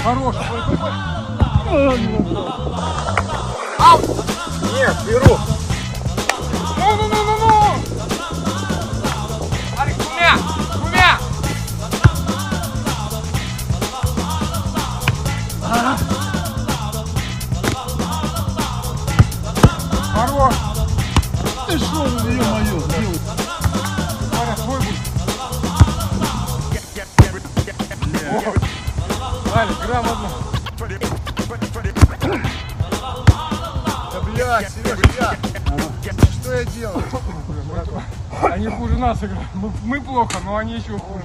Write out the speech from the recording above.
Хорош. Аут! Нет, беру. Ну! Алекс, двумя! Хорош! Ты шо, ё-моё, делай? Ваня, свой будет. Алекс, грамотно. Да блядь, Сереж, я. Что я делаю? Они хуже нас играют. Мы плохо, но они еще хуже.